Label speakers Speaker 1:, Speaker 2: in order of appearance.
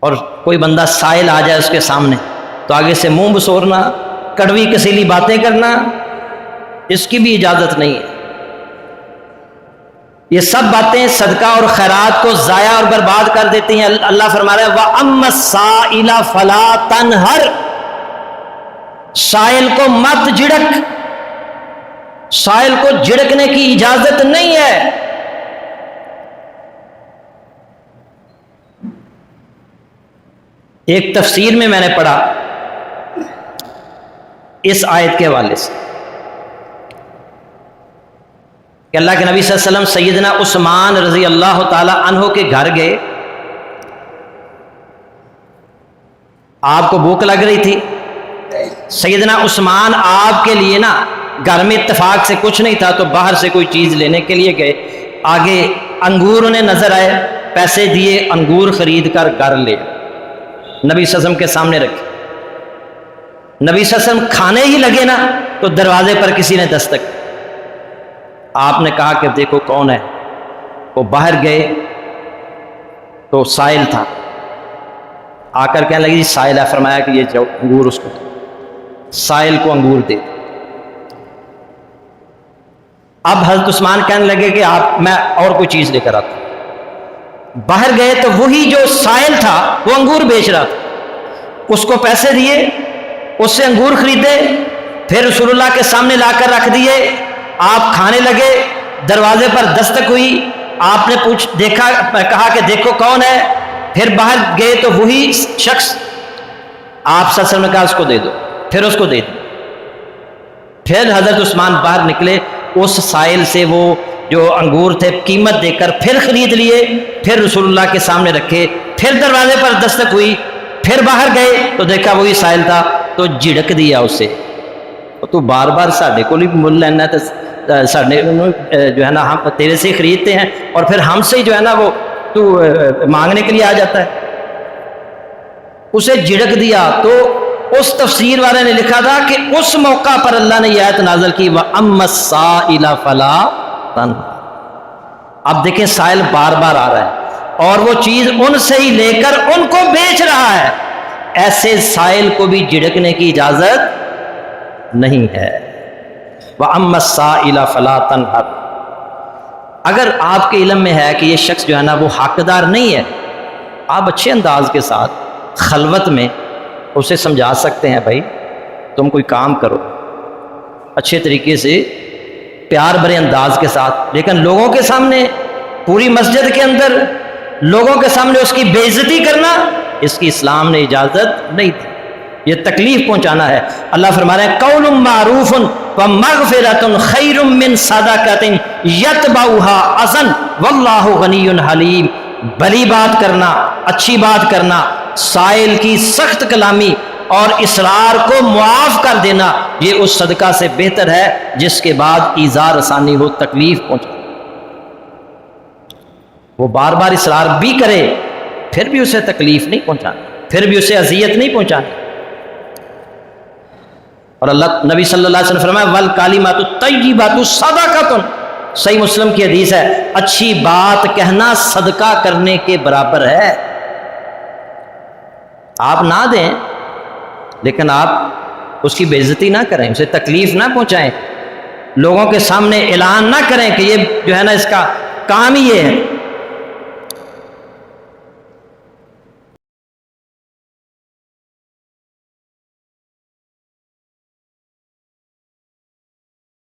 Speaker 1: اور کوئی بندہ سائل آ جائے اس کے سامنے تو آگے سے منہ بسورنا، کڑوی کسیلی باتیں کرنا، اس کی بھی اجازت نہیں ہے۔ یہ سب باتیں صدقہ اور خیرات کو ضائع اور برباد کر دیتی ہیں۔ اللہ فرما رہا ہے وَأَمَّا السَّائِلَ فَلَا تَنْهَرْ، سائل کو مت جھڑک، سائل کو جھڑکنے کی اجازت نہیں ہے۔ ایک تفسیر میں نے پڑھا اس آیت کے حوالے سے کہ اللہ کے نبی صلی اللہ علیہ وسلم سیدنا عثمان رضی اللہ تعالی عنہ کے گھر گئے، آپ کو بھوک لگ رہی تھی۔ سیدنا عثمان آپ کے لیے نا گھر میں اتفاق سے کچھ نہیں تھا تو باہر سے کوئی چیز لینے کے لیے گئے، آگے انگور انہیں نظر آئے، پیسے دیے، انگور خرید کر گھر لے نبی صلی اللہ علیہ وسلم کے سامنے رکھے۔ نبی صلی اللہ علیہ وسلم کھانے ہی لگے نا تو دروازے پر کسی نے دستک، آپ نے کہا کہ دیکھو کون ہے۔ وہ باہر گئے تو سائل تھا، آ کر کہنے لگی جی سائل ہے، فرمایا کہ یہ جو انگور اس کو، سائل کو انگور دے۔ اب حضرت عثمان کہنے لگے کہ آپ میں اور کوئی چیز لے کر آتا ہوں۔ باہر گئے تو وہی جو سائل تھا وہ انگور بیچ رہا تھا، اس کو پیسے دیے، اس سے انگور خریدے، پھر رسول اللہ کے سامنے لا کر رکھ دیے۔ آپ کھانے لگے، دروازے پر دستک ہوئی، آپ نے دیکھا، کہا کہ دیکھو کون ہے، پھر باہر گئے تو وہی شخص، آپ صلی اللہ علیہ وسلم نے کہا اس کو دے دو، پھر اس کو دے دو۔ پھر حضرت عثمان باہر نکلے، اس سائل سے وہ جو انگور تھے قیمت دے کر پھر خرید لیے، پھر رسول اللہ کے سامنے رکھے، پھر دروازے پر دستک ہوئی، پھر باہر گئے تو دیکھا وہی سائل تھا تو جھڑک دیا اسے، تو بار بار ساڈے کو ہی مل لینا تو ساڈے جو ہے نا ہم تیرے سے خریدتے ہیں اور پھر ہم سے جو ہے نا وہ تو مانگنے کے لیے آ جاتا ہے۔ اسے جھڑک دیا۔ تو اس تفسیر والے نے لکھا تھا کہ اس موقع پر اللہ نے یہ آیت نازل کی وَأَمَّا السَّائِلَ فَلَا تَنْهَرْ۔ اب دیکھیں سائل بار بار آ رہا ہے اور وہ چیز ان سے ہی لے کر ان کو بیچ رہا ہے، ایسے سائل کو بھی جھڑکنے کی اجازت نہیں ہے۔ وَأَمَّا السَّائِلَ فَلَا تَنْهَرْ۔ اگر آپ کے علم میں ہے کہ یہ شخص جو ہے نا وہ حقدار نہیں ہے، آپ اچھے انداز کے ساتھ خلوت میں اسے سمجھا سکتے ہیں، بھائی تم کوئی کام کرو اچھے طریقے سے، پیار بھرے انداز کے ساتھ، لیکن لوگوں کے سامنے، پوری مسجد کے اندر لوگوں کے سامنے اس کی بے عزتی کرنا، اس کی اسلام نے اجازت نہیں دی، یہ تکلیف پہنچانا ہے۔ اللہ فرما رہے ہیں قول معروف ومغفرۃ خیر من صدقۃ یتبعها اذى واللہ غنی حلیم۔ بھلی بات کرنا، اچھی بات کرنا، سائل کی سخت کلامی اور اصرار کو معاف کر دینا، یہ اس صدقہ سے بہتر ہے جس کے بعد ایذا رسانی ہو، تکلیف پہنچے۔ وہ بار بار اصرار بھی کرے پھر بھی اسے تکلیف نہیں پہنچانی، پھر بھی اسے اذیت نہیں پہنچانی۔ اور اللہ نبی صلی اللہ علیہ وسلم فرمایا والکلمات الطیبات صدقۃ، صحیح مسلم کی حدیث ہے، اچھی بات کہنا صدقہ کرنے کے برابر ہے۔ آپ نہ دیں لیکن آپ اس کی بے عزتی نہ کریں، اسے تکلیف نہ پہنچائیں، لوگوں کے سامنے اعلان نہ کریں کہ یہ جو ہے نا اس کا کام ہی یہ ہے۔